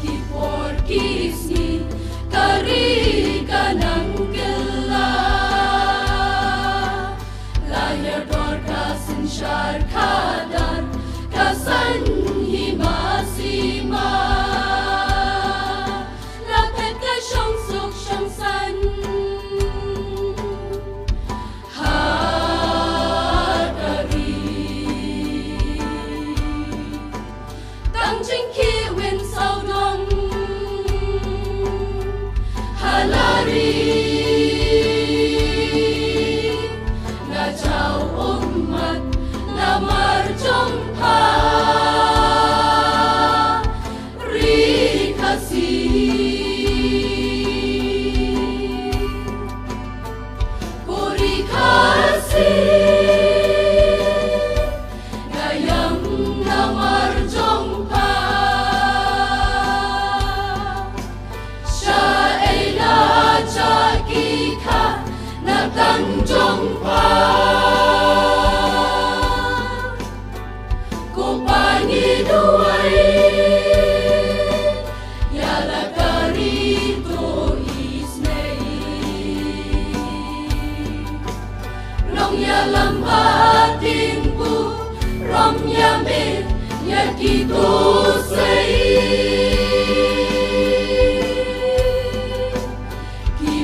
Kiporkisni kari kanang kela layar dorkasin syar kadar kasan himasima lapet ka syong suk syong san hakari tang jing ki win sau dong halari na chao ummat na marjong pa rikasi kurikasi gayam na marjong pa Chakika na tanjong pa Kupani duway Yala karito isnay Nong yalam hatin po Rom yamit yakito say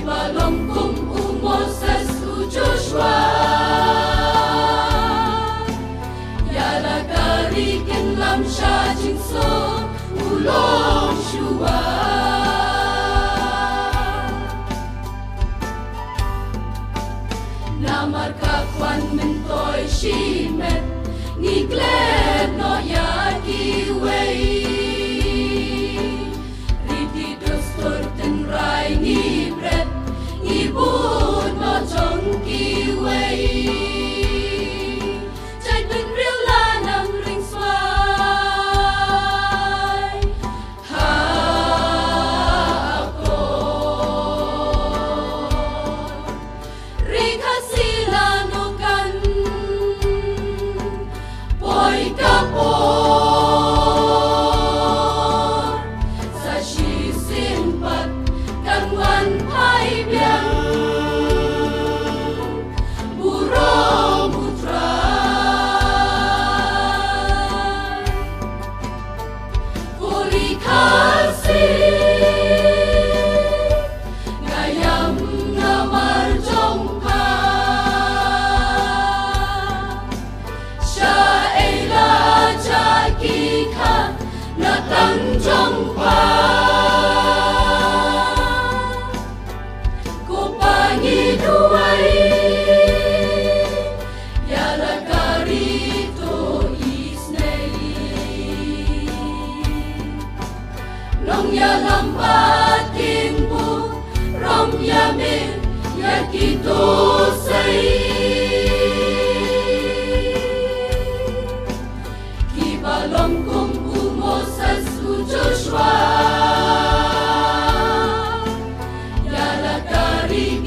Balong kum umosas Joshua Yala karikin lam sha jinso ulong shua Namar kakwan mentoy shimet Ngiklet no yaki wei Riti dostur ten rai ngibret Ibut no chong ki wei Chai từng riêu la nang ring xoay Ha kon Rika sila no kan Poi kapor Sa shi simpat Kan wan pai biang Tanjong pa Kupangi duway Yala karito isnay Nong yalam patin po Rom yamin yakito say Kibalom kong umosas Joshua Yala kari